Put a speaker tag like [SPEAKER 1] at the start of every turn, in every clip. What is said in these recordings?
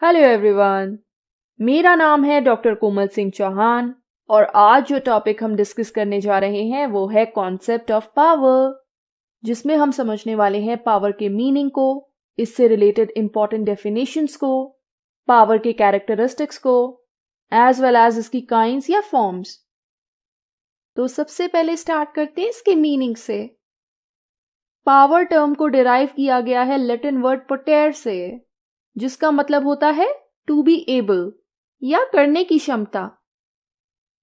[SPEAKER 1] Hello everyone. मेरा नाम है डॉक्टर कोमल सिंह चौहान और आज जो टॉपिक हम डिस्कस करने जा रहे हैं वो है कॉन्सेप्ट ऑफ पावर, जिसमें हम समझने वाले हैं पावर के मीनिंग को, इससे रिलेटेड इंपॉर्टेंट डेफिनेशंस को, पावर के कैरेक्टरिस्टिक्स को, एज वेल एज इसकी काइंड्स या फॉर्म्स। तो सबसे पहले स्टार्ट करते हैं इसके मीनिंग से। पावर टर्म को डिराइव किया गया है लैटिन वर्ड पोटेर से, जिसका मतलब होता है टू बी एबल या करने की क्षमता।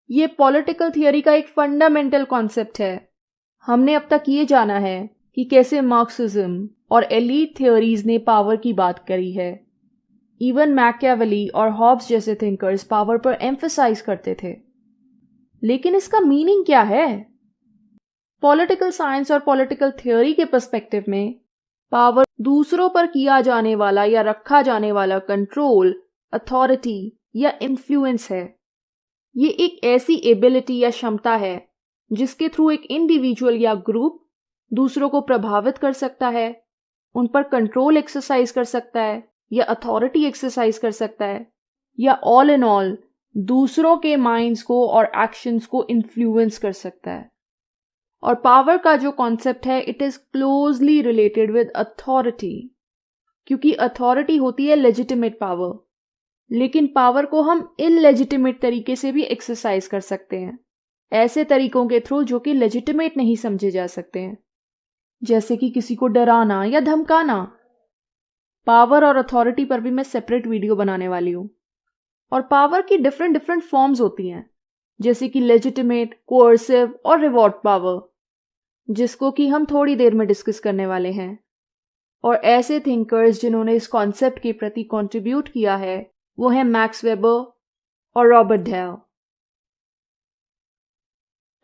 [SPEAKER 1] ये पॉलिटिकल थियोरी का एक फंडामेंटल कॉन्सेप्ट है। हमने अब तक ये जाना है कि कैसे मार्क्सिज्म और एलीट थियोरीज ने पावर की बात करी है। इवन मैकियावेली और हॉब्स जैसे थिंकर्स पावर पर एम्फसाइज करते थे। लेकिन इसका मीनिंग क्या है? पॉलिटिकल साइंस और पॉलिटिकल थियोरी के पर्सपेक्टिव में पावर दूसरों पर किया जाने वाला या रखा जाने वाला कंट्रोल, अथॉरिटी या इन्फ्लुएंस है। ये एक ऐसी एबिलिटी या क्षमता है जिसके थ्रू एक इंडिविजुअल या ग्रुप दूसरों को प्रभावित कर सकता है, उन पर कंट्रोल एक्सरसाइज कर सकता है या अथॉरिटी एक्सरसाइज कर सकता है, या ऑल इन ऑल दूसरों के माइंड्स को और एक्शंस को इन्फ्लुएंस कर सकता है। और पावर का जो कॉन्सेप्ट है it is closely related with authority, क्योंकि अथॉरिटी होती है लेजिटिमेट पावर, लेकिन पावर को हम इलेजिटिमेट तरीके से भी एक्सरसाइज कर सकते हैं, ऐसे तरीकों के थ्रू जो कि लेजिटिमेट नहीं समझे जा सकते हैं, जैसे कि किसी को डराना या धमकाना। पावर और अथॉरिटी पर भी मैं सेपरेट वीडियो बनाने वाली हूँ। और पावर की डिफरेंट फॉर्म्स होती हैं, जैसे कि लेजिटिमेट, कोर्सिव और रिवॉर्ड पावर, जिसको कि हम थोड़ी देर में डिस्कस करने वाले हैं। और ऐसे थिंकर्स जिन्होंने इस कॉन्सेप्ट के प्रति कंट्रीब्यूट किया है वो हैं मैक्स वेबर और रॉबर्ट डेल।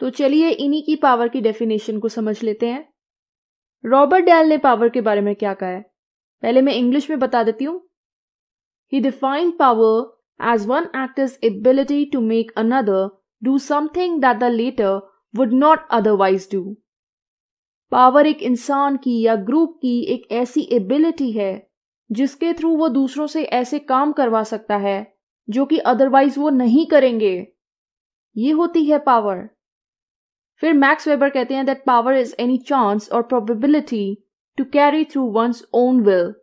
[SPEAKER 1] तो चलिए इन्हीं की पावर की डेफिनेशन को समझ लेते हैं। रॉबर्ट डेल ने पावर के बारे में क्या कहा है, पहले मैं इंग्लिश में बता देती हूँ। He defined power as one actor's ability to make another do something that the latter would not otherwise do. Power एक इंसान की या ग्रुप की एक ऐसी एबिलिटी है जिसके थ्रू वो दूसरों से ऐसे काम करवा सकता है जो कि अदरवाइज वो नहीं करेंगे। ये होती है पावर। फिर मैक्स वेबर कहते हैं that power is any chance और probability to carry through one's own will.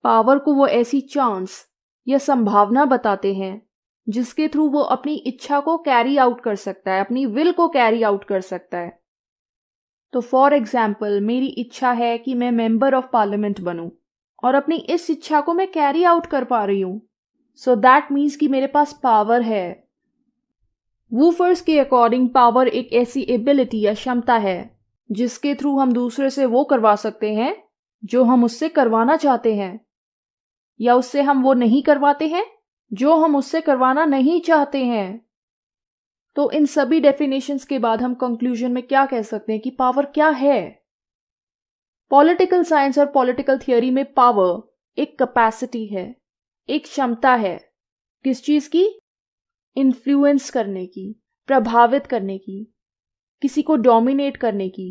[SPEAKER 1] Power को वो ऐसी चांस या संभावना बताते हैं जिसके थ्रू वो अपनी इच्छा को कैरी आउट कर सकता है, अपनी विल को कैरी आउट कर सकता है। तो फॉर एग्जाम्पल मेरी इच्छा है कि मैं मेंबर ऑफ पार्लियामेंट बनूं और अपनी इस इच्छा को मैं कैरी आउट कर पा रही हूं, सो दैट मीन्स कि मेरे पास पावर है। वूफर्स के अकॉर्डिंग पावर एक ऐसी एबिलिटी या क्षमता है जिसके थ्रू हम दूसरे से वो करवा सकते हैं जो हम उससे करवाना चाहते हैं, या उससे हम वो नहीं करवाते हैं जो हम उससे करवाना नहीं चाहते हैं। तो इन सभी डेफिनेशंस के बाद हम कंक्लूजन में क्या कह सकते हैं कि पावर क्या है? पॉलिटिकल साइंस और पॉलिटिकल थियोरी में पावर एक कैपेसिटी है, एक क्षमता है। किस चीज की? इन्फ्लुएंस करने की, प्रभावित करने की, किसी को डोमिनेट करने की,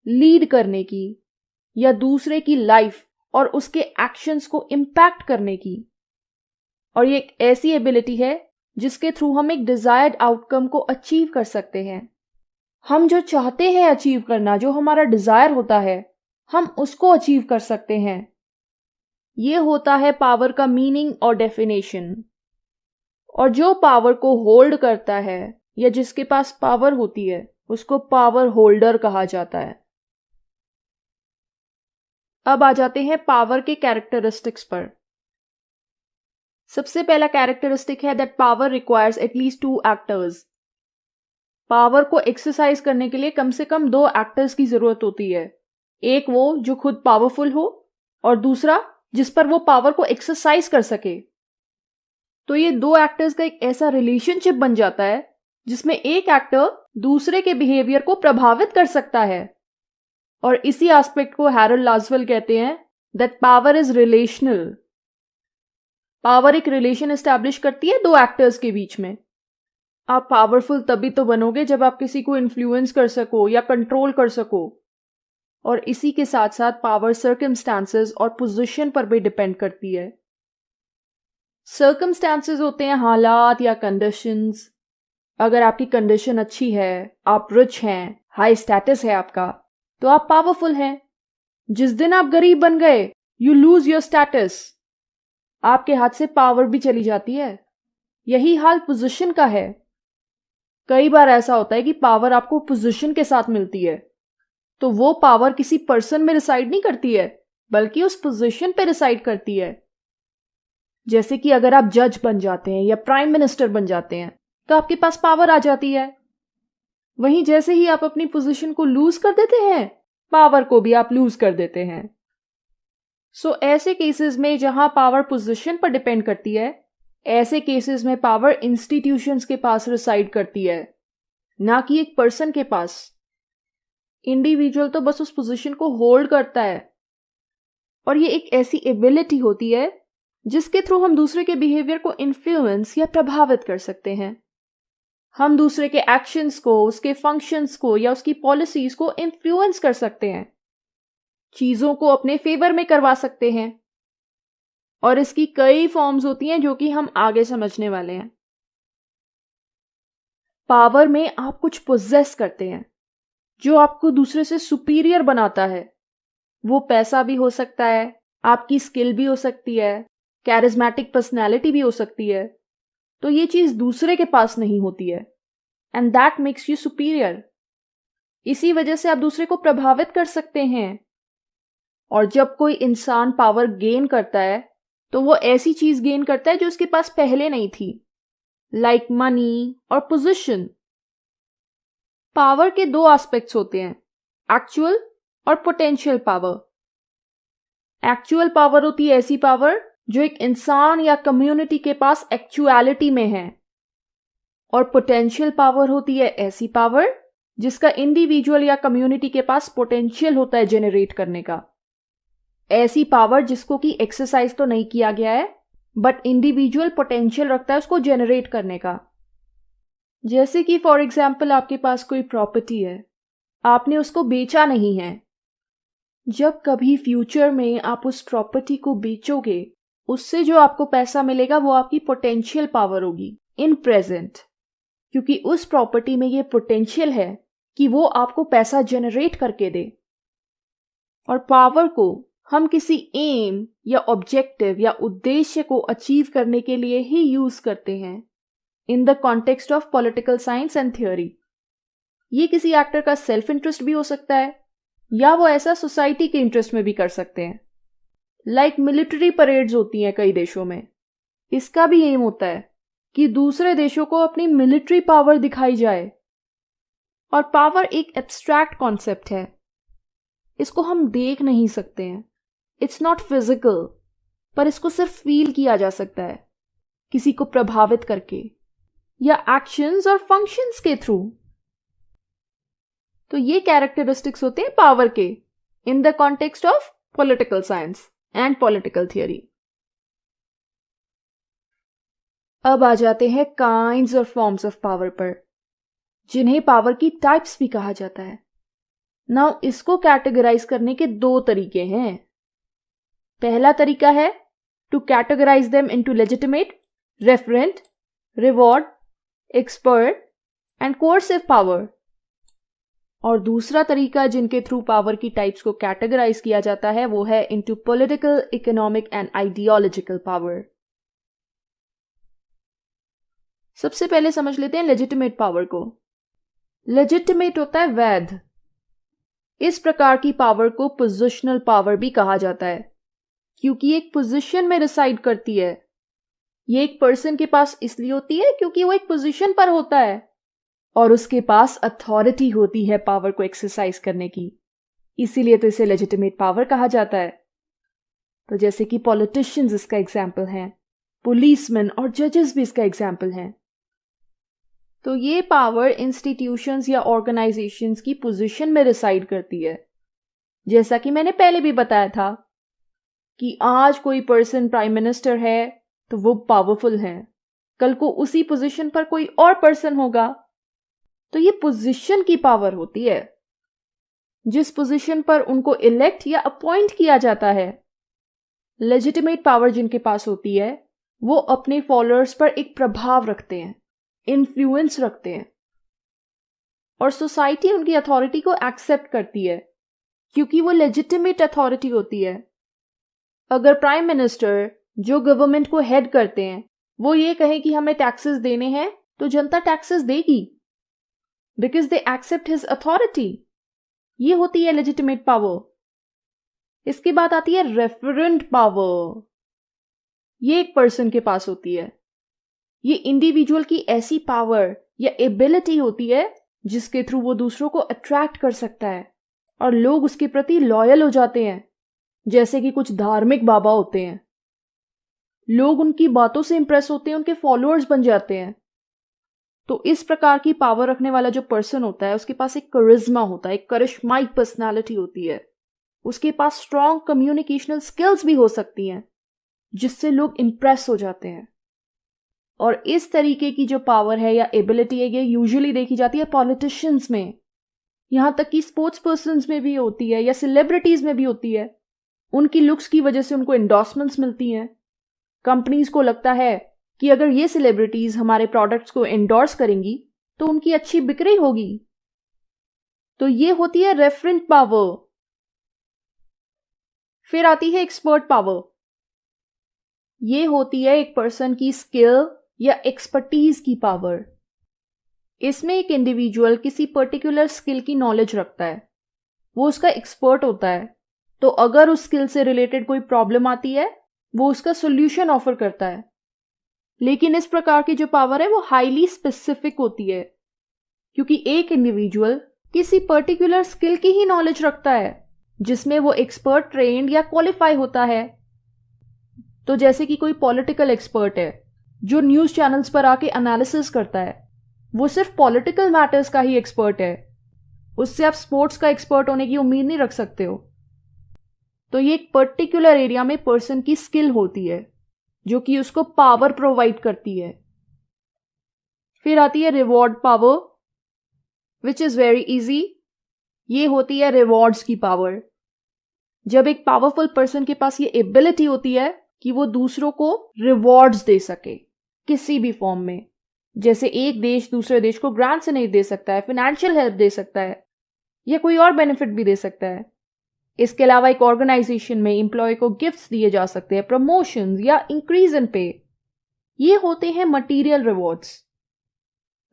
[SPEAKER 1] लीड करने की, या दूसरे की लाइफ और उसके एक्शंस को इम्पैक्ट करने की। और ये एक ऐसी एबिलिटी है जिसके थ्रू हम एक डिजायर्ड आउटकम को अचीव कर सकते हैं। हम जो चाहते हैं अचीव करना, जो हमारा डिजायर होता है, हम उसको अचीव कर सकते हैं। ये होता है पावर का मीनिंग और डेफिनेशन। और जो पावर को होल्ड करता है या जिसके पास पावर होती है उसको पावर होल्डर कहा जाता है। अब आ जाते हैं पावर के कैरेक्टरिस्टिक्स पर। सबसे पहला कैरेक्टरिस्टिक है that power requires at least 2 actors. Power को एक्सरसाइज करने के लिए कम से कम 2 एक्टर्स की जरूरत होती है। एक वो जो खुद पावरफुल हो और दूसरा जिस पर वो पावर को एक्सरसाइज कर सके। तो ये 2 एक्टर्स का एक ऐसा रिलेशनशिप बन जाता है जिसमें एक एक्टर दूसरे के बिहेवियर को प्रभावित कर सकता है। और इसी एस्पेक्ट को हैरोल्ड लाजवेल कहते हैं that power is relational. Power एक रिलेशन एस्टैब्लिश करती है 2 एक्टर्स के बीच में। आप पावरफुल तभी तो बनोगे जब आप किसी को इन्फ्लुएंस कर सको या कंट्रोल कर सको। और इसी के साथ साथ पावर सर्कमस्टांसेस और पोजीशन पर भी डिपेंड करती है। सर्कमस्टांसेस होते हैं, हालात या कंडीशंस। अगर आपकी कंडीशन अच्छी है, आप रिच हैं, हाई स्टेटस है आपका, तो आप पावरफुल हैं। जिस दिन आप गरीब बन गए, यू लूज योर स्टेटस, आपके हाथ से पावर भी चली जाती है। यही हाल पोजीशन का है। कई बार ऐसा होता है कि पावर आपको पोजीशन के साथ मिलती है, तो वो पावर किसी पर्सन में रिसाइड नहीं करती है, बल्कि उस पोजीशन पे रिसाइड करती है। जैसे कि अगर आप जज बन जाते हैं या प्राइम मिनिस्टर बन जाते हैं, तो आपके पास पावर आ जाती है। वहीं जैसे ही आप अपनी पोजीशन को लूज कर देते हैं, पावर को भी आप लूज कर देते हैं। सो ऐसे केसेस में जहां पावर पोजीशन पर डिपेंड करती है, ऐसे केसेस में पावर इंस्टीट्यूशंस के पास रिसाइड करती है, ना कि एक पर्सन के पास। इंडिविजुअल तो बस उस पोजीशन को होल्ड करता है, और ये एक ऐसी एबिलिटी होती है जिसके थ्रू हम दूसरे के बिहेवियर को इन्फ्लुएंस या प्रभावित कर सकते हैं। हम दूसरे के एक्शंस को, उसके फंक्शंस को या उसकी पॉलिसीज को इन्फ्लुएंस कर सकते हैं, चीजों को अपने फेवर में करवा सकते हैं। और इसकी कई फॉर्म्स होती हैं जो कि हम आगे समझने वाले हैं। पावर में आप कुछ पोजेस करते हैं जो आपको दूसरे से सुपीरियर बनाता है। वो पैसा भी हो सकता है, आपकी स्किल भी हो सकती है, कैरिज्मेटिक पर्सनैलिटी भी हो सकती है। तो ये चीज दूसरे के पास नहीं होती है, and that makes you superior. इसी वजह से आप दूसरे को प्रभावित कर सकते हैं। और जब कोई इंसान पावर गेन करता है, तो वो ऐसी चीज गेन करता है जो उसके पास पहले नहीं थी, लाइक मनी और पोजीशन। पावर के दो एस्पेक्ट्स होते हैं, एक्चुअल और पोटेंशियल पावर। एक्चुअल पावर होती है ऐसी पावर जो एक इंसान या कम्युनिटी के पास एक्चुअलिटी में है, और पोटेंशियल पावर होती है ऐसी पावर जिसका इंडिविजुअल या कम्युनिटी के पास पोटेंशियल होता है जेनरेट करने का। ऐसी पावर जिसको कि एक्सरसाइज तो नहीं किया गया है, बट इंडिविजुअल पोटेंशियल रखता है उसको जेनरेट करने का। जैसे कि फॉर एग्जाम्पल आपके पास कोई प्रॉपर्टी है, आपने उसको बेचा नहीं है। जब कभी फ्यूचर में आप उस प्रॉपर्टी को बेचोगे, उससे जो आपको पैसा मिलेगा वो आपकी पोटेंशियल पावर होगी इन प्रेजेंट, क्योंकि उस प्रॉपर्टी में ये पोटेंशियल है कि वो आपको पैसा जनरेट करके दे। और पावर को हम किसी एम या ऑब्जेक्टिव या उद्देश्य को अचीव करने के लिए ही यूज करते हैं in the context of political science and theory. ये किसी एक्टर का सेल्फ इंटरेस्ट भी हो सकता है, या वो ऐसा सोसाइटी के इंटरेस्ट में भी कर सकते हैं। लाइक मिलिट्री परेड्स होती हैं कई देशों में, इसका भी एम होता है कि दूसरे देशों को अपनी मिलिट्री पावर दिखाई जाए। और पावर एक एब्स्ट्रैक्ट कॉन्सेप्ट है, इसको हम देख नहीं सकते हैं, इट्स नॉट फिजिकल, पर इसको सिर्फ फील किया जा सकता है किसी को प्रभावित करके या एक्शंस और फंक्शंस के थ्रू। तो ये कैरेक्टरिस्टिक्स होते हैं पावर के in the context of political science and political theory. अब आ जाते हैं काइंड्स और फॉर्म्स ऑफ पावर पर, जिन्हें पावर की टाइप्स भी कहा जाता है। नाउ इसको कैटेगराइज करने के दो तरीके हैं। पहला तरीका है to categorize them into legitimate, referent, reward, expert and coercive power. और दूसरा तरीका जिनके थ्रू पावर की टाइप्स को कैटेगराइज किया जाता है वो है into political, economic and ideological power. सबसे पहले समझ लेते हैं लेजिटिमेट पावर को। लेजिटिमेट होता है वैध। इस प्रकार की पावर को पोजिशनल पावर भी कहा जाता है, क्योंकि एक पोजीशन में रिसाइड करती है। ये एक पर्सन के पास इसलिए होती है क्योंकि वो एक पोजीशन पर होता है और उसके पास अथॉरिटी होती है पावर को एक्सरसाइज करने की, इसीलिए तो इसे लेजिटिमेट पावर कहा जाता है। तो जैसे कि पॉलिटिशियंस इसका एग्जाम्पल हैं, पुलिसमैन और जजेस भी इसका एग्जाम्पल हैं। तो ये पावर इंस्टीट्यूशंस या ऑर्गेनाइजेशंस की पोजीशन में रिसाइड करती है। जैसा कि मैंने पहले भी बताया था कि आज कोई पर्सन प्राइम मिनिस्टर है तो वो पावरफुल है, कल को उसी पोजीशन पर कोई और पर्सन होगा तो ये पोजीशन की पावर होती है। जिस पोजीशन पर उनको इलेक्ट या अपॉइंट किया जाता है, लेजिटिमेट पावर जिनके पास होती है वो अपने फॉलोअर्स पर एक प्रभाव रखते हैं, इन्फ्लुएंस रखते हैं, और सोसाइटी उनकी अथॉरिटी को एक्सेप्ट करती है क्योंकि वो लेजिटिमेट अथॉरिटी होती है। अगर प्राइम मिनिस्टर जो गवर्नमेंट को हेड करते हैं वो ये कहें कि हमें टैक्सेस देने हैं, तो जनता टैक्सेस देगी because they accept his authority. ये होती है लेजिटिमेट पावर। इसके बाद आती है रेफरेंट पावर। ये एक पर्सन के पास होती है। ये इंडिविजुअल की ऐसी पावर या एबिलिटी होती है जिसके थ्रू वो दूसरों को अट्रैक्ट कर सकता है और लोग उसके प्रति लॉयल हो जाते हैं, जैसे कि कुछ धार्मिक बाबा होते हैं। लोग उनकी बातों से इंप्रेस होते हैं, उनके फॉलोअर्स बन जाते हैं। तो इस प्रकार की पावर रखने वाला जो पर्सन होता है उसके पास एक करिश्मा होता है, एक करिश्माइक पर्सनालिटी होती है। उसके पास स्ट्रॉन्ग कम्युनिकेशनल स्किल्स भी हो सकती हैं जिससे लोग इंप्रेस हो जाते हैं। और इस तरीके की जो पावर है या एबिलिटी है ये यूजुअली देखी जाती है पॉलिटिशियंस में, यहां तक कि स्पोर्ट्स पर्सन्स में भी होती है या सेलिब्रिटीज में भी होती है। उनकी लुक्स की वजह से उनको एंडोर्समेंट्स मिलती हैं। कंपनीज को लगता है कि अगर ये सेलिब्रिटीज हमारे प्रोडक्ट्स को एंडोर्स करेंगी तो उनकी अच्छी बिक्री होगी। तो ये होती है रेफरेंट पावर। फिर आती है एक्सपर्ट पावर। ये होती है एक पर्सन की स्किल या एक्सपर्टीज की पावर। इसमें एक इंडिविजुअल किसी पर्टिकुलर स्किल की नॉलेज रखता है, वो उसका एक्सपर्ट होता है। तो अगर उस स्किल से रिलेटेड कोई प्रॉब्लम आती है वो उसका सोल्यूशन ऑफर करता है। लेकिन इस प्रकार की जो पावर है वो हाईली स्पेसिफिक होती है क्योंकि एक इंडिविजुअल किसी पर्टिकुलर स्किल की ही नॉलेज रखता है जिसमें वो एक्सपर्ट ट्रेंड या क्वालिफाई होता है। तो जैसे कि कोई पॉलिटिकल एक्सपर्ट है जो न्यूज चैनल्स पर आके एनालिसिस करता है, वो सिर्फ पॉलिटिकल मैटर्स का ही एक्सपर्ट है, उससे आप स्पोर्ट्स का एक्सपर्ट होने की उम्मीद नहीं रख सकते हो। तो ये एक पर्टिकुलर एरिया में पर्सन की स्किल होती है जो कि उसको पावर प्रोवाइड करती है। फिर आती है reward power which is very easy. ये होती है रिवॉर्ड्स की पावर। जब एक पावरफुल पर्सन के पास ये एबिलिटी होती है कि वो दूसरों को रिवॉर्ड्स दे सके किसी भी फॉर्म में, जैसे एक देश दूसरे देश को ग्रांट से नहीं दे सकता है, फाइनेंशियल हेल्प दे सकता है या कोई और बेनिफिट भी दे सकता है। इसके अलावा एक ऑर्गेनाइजेशन में एम्प्लॉय को गिफ्ट्स दिए जा सकते हैं, प्रमोशंस या इंक्रीज इन पे। ये होते हैं मटेरियल रिवॉर्ड्स।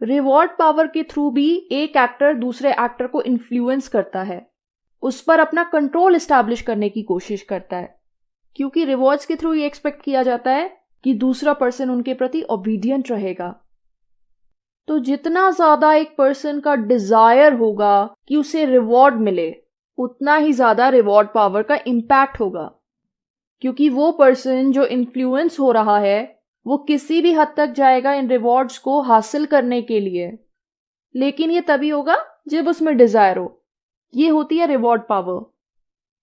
[SPEAKER 1] रिवॉर्ड पावर के थ्रू भी एक एक्टर दूसरे एक्टर को इन्फ्लुएंस करता है, उस पर अपना कंट्रोल एस्टैब्लिश करने की कोशिश करता है, क्योंकि रिवॉर्ड्स के थ्रू ये एक्सपेक्ट किया जाता है कि दूसरा पर्सन उनके प्रति ओबीडियंट रहेगा। तो जितना ज्यादा एक पर्सन का डिजायर होगा कि उसे रिवॉर्ड मिले, उतना ही ज्यादा रिवॉर्ड पावर का इम्पैक्ट होगा, क्योंकि वो पर्सन जो इन्फ्लुएंस हो रहा है वो किसी भी हद तक जाएगा इन रिवॉर्ड्स को हासिल करने के लिए, लेकिन ये तभी होगा जब उसमें डिजायर हो। ये होती है रिवॉर्ड पावर।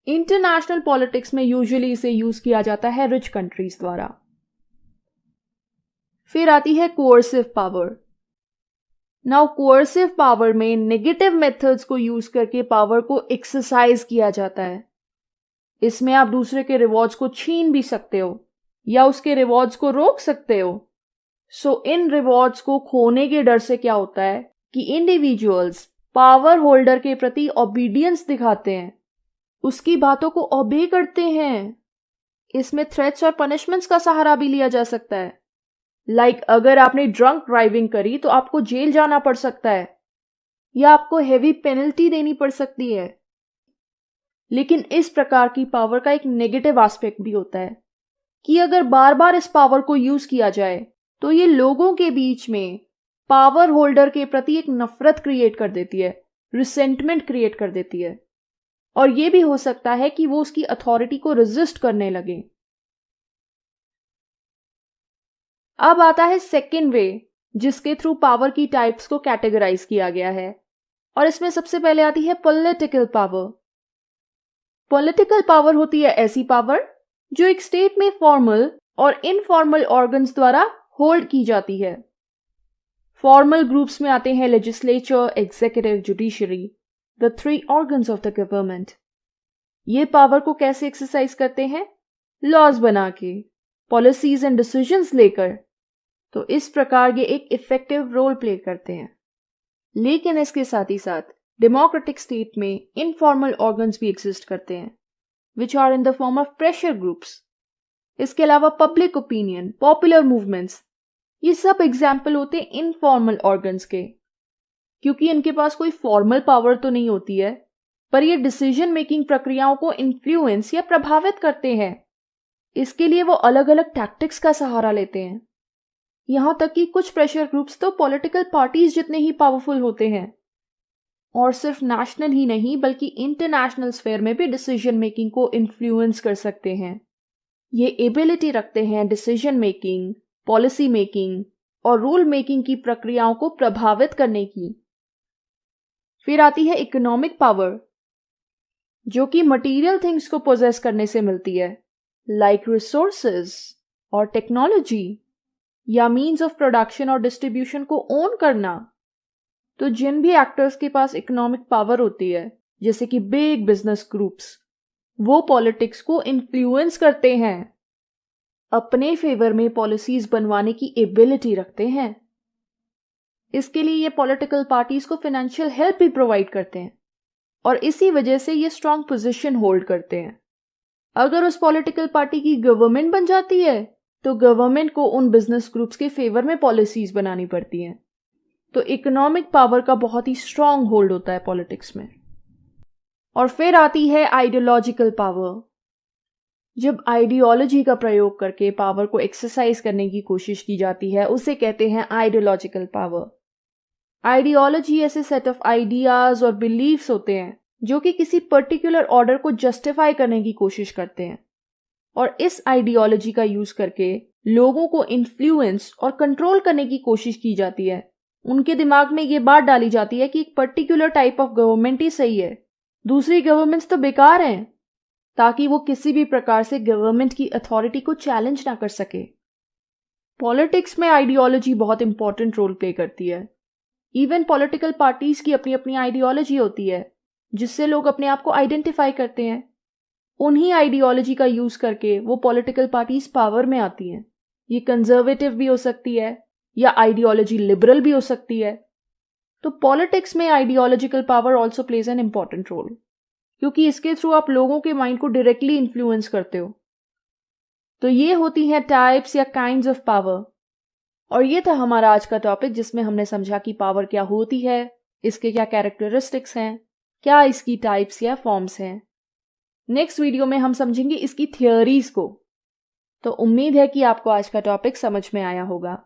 [SPEAKER 1] इंटरनेशनल पॉलिटिक्स में यूजुअली इसे यूज किया जाता है रिच कंट्रीज द्वारा। फिर आती है coercive power. Now coercive power में नेगेटिव मेथड्स को यूज करके पावर को एक्सरसाइज किया जाता है। इसमें आप दूसरे के रिवॉर्ड्स को छीन भी सकते हो या उसके रिवॉर्ड्स को रोक सकते हो। सो इन रिवॉर्ड्स को खोने के डर से क्या होता है कि इंडिविजुअल्स पावर होल्डर के प्रति ओबीडियंस दिखाते हैं, उसकी बातों को ओबे करते हैं। इसमें थ्रेट्स और पनिशमेंट्स का सहारा भी लिया जा सकता है। लाइक अगर आपने ड्रंक ड्राइविंग करी तो आपको जेल जाना पड़ सकता है या आपको हेवी पेनल्टी देनी पड़ सकती है। लेकिन इस प्रकार की पावर का एक नेगेटिव एस्पेक्ट भी होता है कि अगर बार बार इस पावर को यूज किया जाए तो ये लोगों के बीच में पावर होल्डर के प्रति एक नफरत क्रिएट कर देती है, रिसेंटमेंट क्रिएट कर देती है, और ये भी हो सकता है कि वो उसकी अथॉरिटी को रेजिस्ट करने लगे। अब आता है सेकेंड वे जिसके थ्रू पावर की टाइप्स को कैटेगराइज किया गया है, और इसमें सबसे पहले आती है पॉलिटिकल पावर। पॉलिटिकल पावर होती है ऐसी पावर जो एक स्टेट में फॉर्मल और इनफॉर्मल ऑर्गन्स द्वारा होल्ड की जाती है। फॉर्मल ग्रुप्स में आते हैं legislature, executive, judiciary, the 3 organs of the government. ये पावर को कैसे एक्सरसाइज करते हैं? लॉज बना के, पॉलिसीज एंड डिसीजंस लेकर, तो इस प्रकार ये एक इफेक्टिव रोल प्ले करते हैं। लेकिन इसके साथ ही साथ डेमोक्रेटिक स्टेट में इनफॉर्मल ऑर्गन्स भी एग्जिस्ट करते हैं, which are in the form of pressure groups. इसके अलावा पब्लिक ओपिनियन, पॉपुलर मूवमेंट्स, ये सब एग्जाम्पल होते हैं इनफॉर्मल ऑर्गन्स के, क्योंकि इनके पास कोई फॉर्मल पावर तो नहीं होती है, पर ये डिसीजन मेकिंग प्रक्रियाओं को इन्फ्लुएंस या प्रभावित करते हैं। इसके लिए वो अलग अलग टैक्टिक्स का सहारा लेते हैं। यहां तक कि कुछ प्रेशर ग्रुप्स तो पॉलिटिकल पार्टीज जितने ही पावरफुल होते हैं, और सिर्फ नेशनल ही नहीं बल्कि इंटरनेशनल स्फेयर में भी डिसीजन मेकिंग को इन्फ्लुएंस कर सकते हैं। ये एबिलिटी रखते हैं डिसीजन मेकिंग, पॉलिसी मेकिंग और रूल मेकिंग की प्रक्रियाओं को प्रभावित करने की। फिर आती है इकोनॉमिक पावर, जो कि मटेरियल थिंग्स को पोजेस करने से मिलती है, लाइक रिसोर्सेज और टेक्नोलॉजी, या मीन्स ऑफ प्रोडक्शन और डिस्ट्रीब्यूशन को ओन करना। तो जिन भी एक्टर्स के पास इकोनॉमिक पावर होती है, जैसे कि बिग बिजनेस ग्रुप्स, वो पॉलिटिक्स को इन्फ्लुएंस करते हैं, अपने फेवर में पॉलिसीज बनवाने की एबिलिटी रखते हैं। इसके लिए ये पॉलिटिकल पार्टीज को फाइनेंशियल हेल्प भी प्रोवाइड करते हैं, और इसी वजह से ये स्ट्रांग पोजीशन होल्ड करते हैं। अगर उस पॉलिटिकल पार्टी की गवर्नमेंट बन जाती है, तो गवर्नमेंट को उन बिजनेस ग्रुप्स के फेवर में पॉलिसीज बनानी पड़ती हैं। तो इकोनॉमिक पावर का बहुत ही स्ट्रांग होल्ड होता है पॉलिटिक्स में। और फिर आती है आइडियोलॉजिकल पावर। जब आइडियोलॉजी का प्रयोग करके पावर को एक्सरसाइज करने की कोशिश की जाती है, उसे कहते हैं आइडियोलॉजिकल पावर। आइडियोलॉजी ऐसे सेट ऑफ आइडियाज और बिलीव्स होते हैं जो कि किसी पर्टिकुलर ऑर्डर को जस्टिफाई करने की कोशिश करते हैं, और इस आइडियोलॉजी का यूज करके लोगों को इन्फ्लुएंस और कंट्रोल करने की कोशिश की जाती है। उनके दिमाग में ये बात डाली जाती है कि एक पर्टिकुलर टाइप ऑफ गवर्नमेंट ही सही है, दूसरी गवर्नमेंट्स तो बेकार हैं, ताकि वो किसी भी प्रकार से गवर्नमेंट की अथॉरिटी को चैलेंज ना कर सके। पॉलिटिक्स में आइडियोलॉजी बहुत इंपॉर्टेंट रोल प्ले करती है। इवन पॉलिटिकल पार्टीज की अपनी अपनी आइडियोलॉजी होती है, जिससे लोग अपने आप को आइडेंटिफाई करते हैं। उन्हीं आइडियोलॉजी का यूज करके वो पॉलिटिकल पार्टीज पावर में आती हैं। ये कंजर्वेटिव भी हो सकती है या आइडियोलॉजी लिबरल भी हो सकती है। तो पॉलिटिक्स में ideological power also plays an important role, क्योंकि इसके थ्रू आप लोगों के माइंड को डायरेक्टली इन्फ्लुएंस करते हो। तो ये होती हैं टाइप्स या काइंड्स ऑफ पावर। और ये था हमारा आज का टॉपिक, जिसमें हमने समझा कि पावर क्या होती है, इसके क्या कैरेक्टरिस्टिक्स हैं, क्या इसकी टाइप्स या फॉर्म्स हैं। नेक्स्ट वीडियो में हम समझेंगे इसकी थियोरीज को। तो उम्मीद है कि आपको आज का टॉपिक समझ में आया होगा।